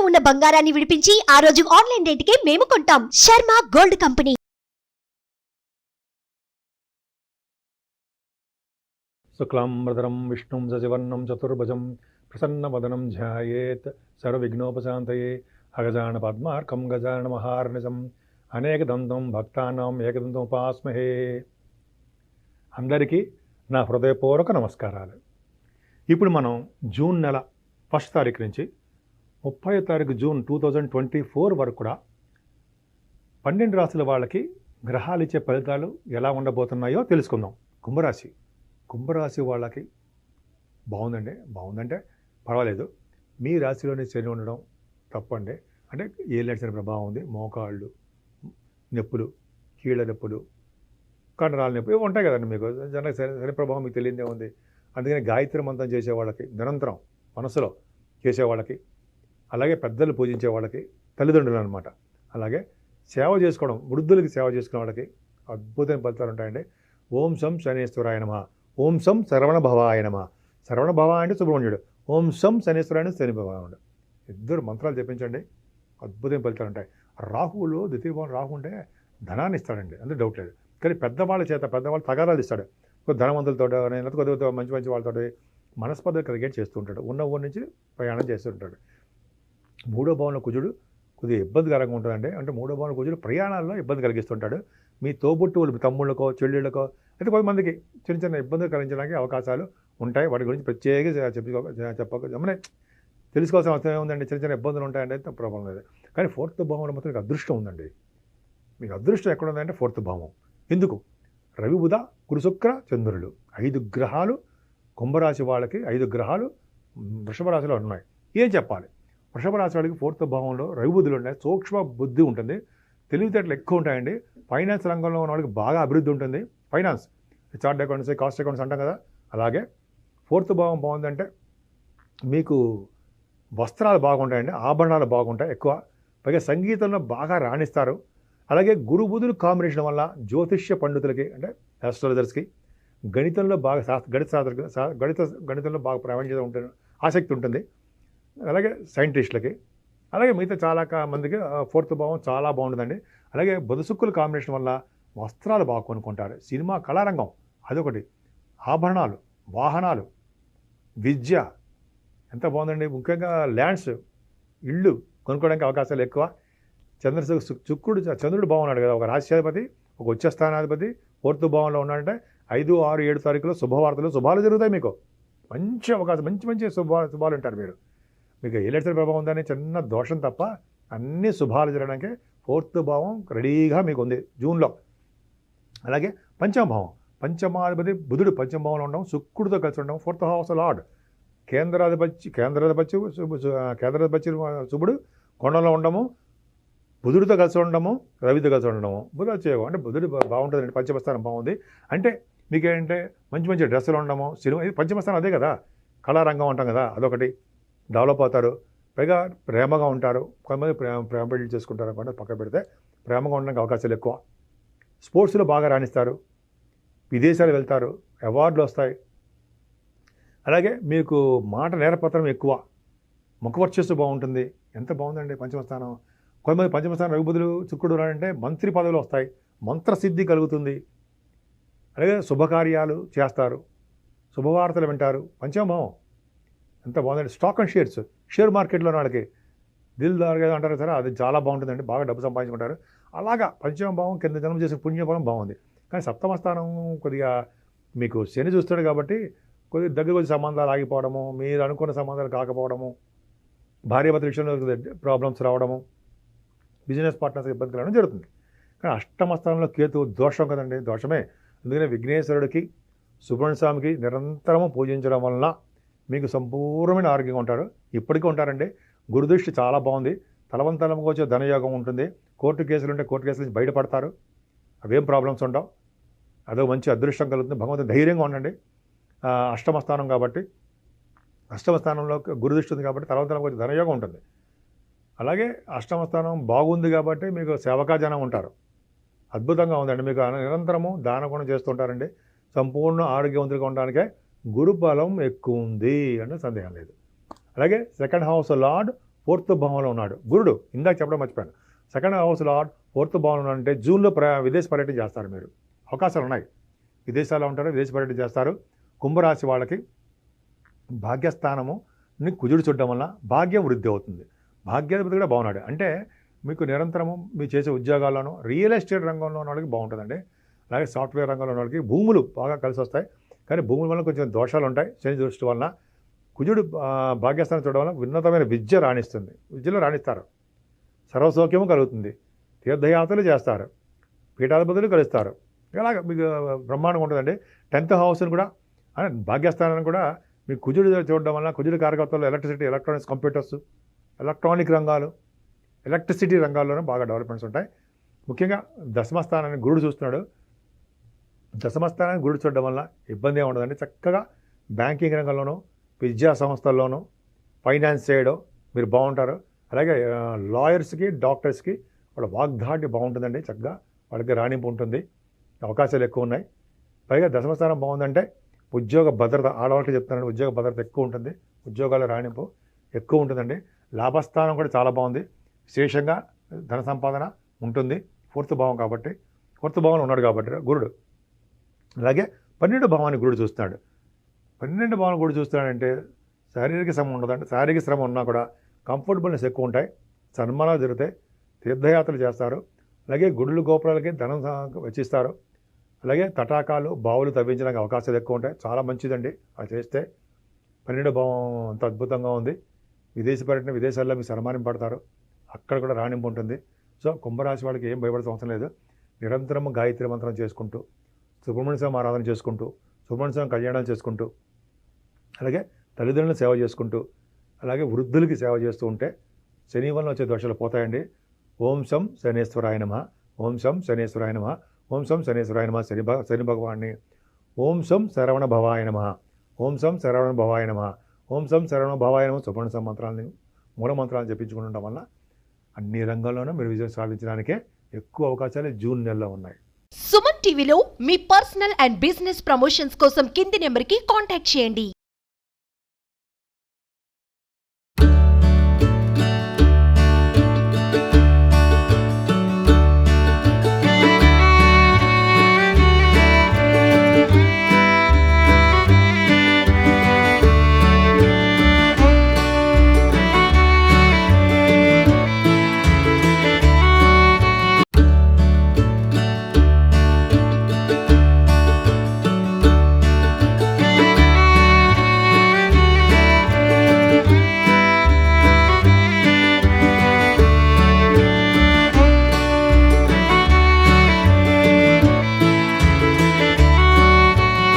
ఉన్న బంగారాన్ని విడిపించి ఆ రోజు ఆన్లైన్ రేటుకే మేము కొంటాం. Sharma gold company. శుక్లాంబరధరం విష్ణుం సశివర్ణం చతుర్భుజం ప్రసన్నవదనం ధ్యాయేత్ సర్వవిఘ్నోపశాంతయే అగజాన పద్మార్కం గజాన మహార్నిశం అనేకదంతం భక్తానాం ఏకదంతం ఉపాస్మహే. అందరికీ నా హృదయపూర్వక నమస్కారాలు. ఇప్పుడు మనం జూన్ నెల 1వ తారీఖు నుంచి 30వ తారీఖు జూన్ 2024 వరకు కూడా 12 రాశుల వాళ్ళకి గ్రహాలు ఇచ్చే ఫలితాలు ఎలా ఉండబోతున్నాయో తెలుసుకుందాం. కుంభరాశి వాళ్ళకి బాగుందంటే పర్వాలేదు. మీ రాశిలోనే శని ఉండడం తప్పండి. అంటే ఏళ్ళ శని ప్రభావం ఉంది. మోకాళ్ళు నొప్పులు, కీళ్ళ నొప్పులు, కండరాల నొప్పులు ఇవి ఉంటాయి కదండి. మీకు జన శని ప్రభావం మీకు తెలియదే ఉంది. అందుకని గాయత్రి మంత్రం చేసేవాళ్ళకి, నిరంతరం మనసులో చేసేవాళ్ళకి, అలాగే పెద్దలు పూజించే వాళ్ళకి, తల్లిదండ్రులు అనమాట, అలాగే సేవ చేసుకోవడం, వృద్ధులకి సేవ చేసుకునే వాళ్ళకి అద్భుతమైన ఫలితాలు ఉంటాయండి. ఓం శం శనేశ్వరాయ నమః, ఓం శం శరవణ భవాయ నమః. శరవణ భవ అంటే సుబ్రహ్మణ్యుడు, ఓం శం శనేశ్వరాయ శని భగవానుడు. ఇద్దరు మంత్రాలు చెప్పించండి, అద్భుతమైన ఫలితాలు ఉంటాయి. రాహువులో ద్వితీయ భావం రాహు ఉంటే ధనాన్ని ఇస్తాడండి, అందులో డౌట్ లేదు. కానీ పెద్దవాళ్ళ తగాదాలు ఇస్తాడు. ధనవంతులతో కొద్దిగా మంచి వాళ్ళతో మనస్పర్ధలు కలిగేట్ చేస్తూ ఉంటాడు. ఉన్న ఊరి నుంచి ప్రయాణం చేస్తుంటాడు. 3వ భావంలో కుజుడు కొద్దిగా ఇబ్బందికరంగా ఉంటుందండి. అంటే 3వ భావంలో కుజుడు ప్రయాణాల్లో ఇబ్బంది కలిగిస్తుంటాడు. మీ తోబుట్టువులు, మీ తమ్ముళ్ళకో చెల్లెళ్ళకో అయితే కొంతమందికి చిన్న చిన్న ఇబ్బందులు కలిగించడానికి అవకాశాలు ఉంటాయి. వాటి గురించి ప్రత్యేకంగా చెప్పమని తెలుసుకోవాల్సిన అవసరం ఏముందండి. చిన్న చిన్న ఇబ్బందులు ఉంటాయండి, అయితే ప్రాబ్లం లేదు. కానీ 4వ భావంలో మాత్రం మీకు అదృష్టం ఉందండి. మీకు అదృష్టం ఎక్కడ ఉందంటే 4వ భావం. ఎందుకు? రవి, బుధ, గురు, శుక్ర, చంద్రులు 5 గ్రహాలు కుంభరాశి వాళ్ళకి, 5 గ్రహాలు వృషభ రాశిలో ఉన్నాయి. ఏం చెప్పాలి? వృషభ రాశి వాళ్ళకి 4వ భావంలో రవి, బుధులు ఉన్నాయి. సూక్ష్మ బుద్ధి ఉంటుంది, తెలివితేటలు ఎక్కువ ఉంటాయండి. ఫైనాన్స్ రంగంలో ఉన్న వాళ్ళకి బాగా అభివృద్ధి ఉంటుంది. Finance, chart accounts, cost accounts అంటాం కదా. అలాగే 4వ భావం బాగుందంటే మీకు వస్త్రాలు బాగుంటాయండి, ఆభరణాలు బాగుంటాయి ఎక్కువ. పైగా సంగీతంలో బాగా రాణిస్తారు. అలాగే గురు బుధులు కాంబినేషన్ వల్ల జ్యోతిష్య పండితులకి, అంటే ఆస్ట్రాలజర్స్కి గణితంలో బాగా గణితంలో బాగా ప్రావీణ్యత ఉంటుంది, ఆసక్తి ఉంటుంది. అలాగే సైంటిస్టులకి, అలాగే మిగతా చాలా మందికి 4వ భావం చాలా బాగుంటుందండి. అలాగే బుధ శుక్రుల కాంబినేషన్ వల్ల వస్త్రాలు బాగా కొనుక్కుంటారు. సినిమా, కళారంగం అదొకటి. ఆభరణాలు, వాహనాలు, విద్య ఎంత బాగుందండి. ముఖ్యంగా ల్యాండ్స్, ఇళ్ళు కొనుక్కోవడానికి అవకాశాలు ఎక్కువ. చంద్రుడు బాగున్నాడు కదా, ఒక రాష్ట్రాధిపతి, ఒక ఉచ్చస్థానాధిపతి 4వ భావంలో ఉన్నాడంటే 5, 6, 7 తారీఖులో శుభాలు జరుగుతాయి. మీకు మంచి అవకాశం, మంచి శుభాలు ఉంటారు. మీకు ఏలేటరి ప్రభావం ఉందని చిన్న దోషం తప్ప అన్ని శుభాలు జరగడానికి 4వ భావం రెడీగా మీకు ఉంది జూన్లో. అలాగే పంచమాధిపతి బుధుడు 5వ భావంలో ఉండడం, శుక్రుడితో కలిసి ఉండడం, 4th హౌస్ లార్డ్ కేంద్రాధిపతి శుభుడు కొండలో ఉండము, బుధుడితో కలిసి ఉండడము, రవితో కలిసి ఉండడము. అంటే బుధుడు బాగుంటుందండి, పంచమస్థానం బాగుంది. అంటే మీకేంటే మంచి డ్రెస్సులు ఉండడము, సినిమా, ఇది పంచమస్థానం అదే కదా, కళారంగం ఉంటాం కదా, అదొకటి. డెవలప్ అవుతారు. పైగా ప్రేమగా ఉంటారు. కొంతమంది ప్రేమ పెళ్లి చేసుకుంటారు అనుకుంటే పక్క పెడితే ప్రేమగా ఉండడానికి అవకాశాలు ఎక్కువ. స్పోర్ట్స్లో బాగా రాణిస్తారు, విదేశాలు వెళ్తారు, అవార్డులు వస్తాయి. అలాగే మీకు మాట నేర్పత్రం ఎక్కువ, ముఖవర్చస్సు బాగుంటుంది. ఎంత బాగుందండి పంచమస్థానం. కొంతమంది పంచమస్థానం రవి, బుధులు, శుక్రుడు ఉన్నాడంటే మంత్రి పదవులు వస్తాయి, మంత్రసిద్ధి కలుగుతుంది. అలాగే శుభకార్యాలు చేస్తారు, శుభవార్తలు వింటారు. పంచమ భావం ఎంత బాగుందండి. స్టాక్ అండ్ షేర్ మార్కెట్లో వాళ్ళకి దిల్దార్ అంటారు సరే, అది చాలా బాగుంటుందండి, బాగా డబ్బు సంపాదించుకుంటారు. అలాగా పంచమ భావం కింద జన్మ చేసిన పుణ్యఫలం బాగుంది. కానీ 7వ స్థానం కొద్దిగా మీకు శని చూస్తాడు కాబట్టి కొద్దిగా దగ్గర సంబంధాలు ఆగిపోవడము, మీరు అనుకున్న సంబంధాలు కాకపోవడము, భార్యాభర్తల విషయంలో ప్రాబ్లమ్స్ రావడము, బిజినెస్ పార్ట్నర్స్ ఇబ్బంది కలగడం జరుగుతుంది. కానీ 8వ స్థానంలో కేతు దోషం కదండి, దోషమే. అందుకనే విఘ్నేశ్వరుడికి, సుబ్రహ్మణ్య స్వామికి నిరంతరము పూజించడం వలన మీకు సంపూర్ణమైన ఆరోగ్యంగా ఉంటారు. ఇప్పటికీ ఉంటారండి. గురుదృష్టి చాలా బాగుంది. తలవంతలంగా వచ్చే ధనయోగం ఉంటుంది. కోర్టు కేసులు ఉంటే కోర్టు కేసుల నుంచి బయటపడతారు, అవేం ప్రాబ్లమ్స్ ఉండవు. అదో మంచి అదృష్టం కలుగుతుంది. భగవంతుడు ధైర్యంగా ఉండండి. 8వ స్థానం కాబట్టి, 8వ స్థానంలో గురుదృష్టి ఉంది కాబట్టి తలవంతలంగా వచ్చే ధనయోగం ఉంటుంది. అలాగే 8వ స్థానం బాగుంది కాబట్టి మీకు సేవకా జనం ఉంటారు. అద్భుతంగా ఉందండి. మీకు నిరంతరము దాన గుణం చేస్తుంటారండి. సంపూర్ణ ఆరోగ్యవంతులుగా ఉండడానికే గురు బలం ఎక్కువ ఉంది అంటే సందేహం లేదు. అలాగే 2nd హౌస్ లార్డ్ 4th భావంలో ఉన్నాడు గురుడు. ఇందాక చెప్పడం మర్చిపోయాను. 2nd హౌస్ లార్డ్ 4th భావంలో ఉన్నాడంటే జూన్లో విదేశ పర్యటన చేస్తారు. మీరు అవకాశాలు ఉన్నాయి, విదేశాల్లో ఉంటారు, విదేశ పర్యటన చేస్తారు. కుంభరాశి వాళ్ళకి భాగ్యస్థానముని కుజుడు చూడడం వల్ల భాగ్యం వృద్ధి అవుతుంది. భాగ్యాధిపతి కూడా బాగున్నాడు అంటే మీకు నిరంతరము మీరు చేసే ఉద్యోగాల్లోనూ రియల్ ఎస్టేట్ రంగంలో ఉన్న వాళ్ళకి బాగుంటుందండి. అలాగే సాఫ్ట్వేర్ రంగంలో ఉన్న వాళ్ళకి భూములు బాగా కలిసి వస్తాయి. కానీ భూముల వల్ల కొంచెం దోషాలు ఉంటాయి శని దృష్టి వలన. కుజుడు భాగ్యస్థానం చూడడం వల్ల ఉన్నతమైన విద్య రాణిస్తుంది, విద్యలో రాణిస్తారు, సర్వసౌఖ్యము కలుగుతుంది, తీర్థయాత్రలు చేస్తారు, పీఠాధిపతులు కలుస్తారు. ఇలాగ మీకు బ్రహ్మాండంగా ఉంటుందండి. 10th హౌస్ని కూడా భాగ్యస్థానాన్ని కూడా మీకు కుజుడు చూడడం వల్ల కుజుడు కారకత్వాలు ఎలక్ట్రిసిటీ, ఎలక్ట్రానిక్స్, కంప్యూటర్స్, ఎలక్ట్రానిక్ రంగాలు, ఎలక్ట్రిసిటీ రంగాల్లోనే బాగా డెవలప్మెంట్స్ ఉంటాయి. ముఖ్యంగా దశమస్థానాన్ని గురుడు చూస్తున్నాడు. దశమస్థానాన్ని గురుడు చూడడం వల్ల ఇబ్బంది ఏమి ఉండదండి. చక్కగా బ్యాంకింగ్ రంగంలోనూ, విద్యా సంస్థల్లోనూ, ఫైనాన్స్ చేయడం మీరు బాగుంటారు. అలాగే లాయర్స్కి, డాక్టర్స్కి వాళ్ళ వాగ్దాటి బాగుంటుందండి. చక్కగా వాళ్ళకి రాణింపు ఉంటుంది, అవకాశాలు ఎక్కువ ఉన్నాయి. పైగా దశమస్థానం బాగుందంటే ఉద్యోగ భద్రత, ఆడవాళ్ళకి చెప్తున్నాను, ఉద్యోగ భద్రత ఎక్కువ ఉంటుంది, ఉద్యోగాల రాణింపు ఎక్కువ ఉంటుందండి. లాభస్థానం కూడా చాలా బాగుంది, విశేషంగా ధన సంపాదన ఉంటుంది. 4th భావం కాబట్టి, 4th భావంలో ఉన్నాడు కాబట్టి గురుడు. అలాగే 12వ భావాన్ని గురుడు చూస్తున్నాడు. 12వ భావాన్ని గురుడు చూస్తున్నాడంటే శారీరక శ్రమ ఉండదండి. శారీరక శ్రమ ఉన్నా కూడా కంఫర్టబుల్నెస్ ఎక్కువ ఉంటాయి, సన్మానాలు జరుగుతాయి, తీర్థయాత్రలు చేస్తారు. అలాగే గుడులు గోపురాలకి ధనం వెచ్చిస్తారు. అలాగే తటాకాలు, బావులు తవ్వించడానికి అవకాశాలు ఎక్కువ ఉంటాయి. చాలా మంచిదండి అది చేస్తే. 12వ భావం అంత అద్భుతంగా ఉంది. విదేశ పర్యటన, విదేశాల్లో మీరు సన్మానింపడతారు, అక్కడ కూడా రాణింపు ఉంటుంది. సో కుంభరాశి వాళ్ళకి ఏం భయపడాల్సిన అవసరం లేదు. నిరంతరం గాయత్రి మంత్రం చేసుకుంటూ, సుబ్రహ్మణ్య స్వామి ఆరాధన చేసుకుంటూ, సుబ్రహ్మణ్య స్వామి కళ్యాణాలు చేసుకుంటూ, అలాగే తల్లిదండ్రులను సేవ చేసుకుంటూ, అలాగే వృద్ధులకి సేవ చేస్తూ ఉంటే శని వలన వచ్చే దోషాలు పోతాయండి. ఓం శం శనేశ్వరాయ నమః, ఓం శం శనేశ్వరాయ నమః, ఓం శం శనేశ్వరాయ నమః. శని భగవాన్ని ఓం శం శరవణ భవాయ నమః, ఓం శం శరవణ భవాయ నమః, ఓం శం శరవణ భవాయ నమః. సుబ్రహ్మణ్య స్వామి మంత్రాలని, మూల మంత్రాలను చెప్పించుకుంటుండడం వల్ల అన్ని రంగాల్లోనూ మీరు విజయం సాధించడానికే ఎక్కువ అవకాశాలు జూన్ నెలలో ఉన్నాయి. సుమన్ టీవీలో మీ పర్సనల్ అండ్ బిజినెస్ ప్రమోషన్స్ కోసం కింది నెంబర్కి కాంటాక్ట్ చేయండి.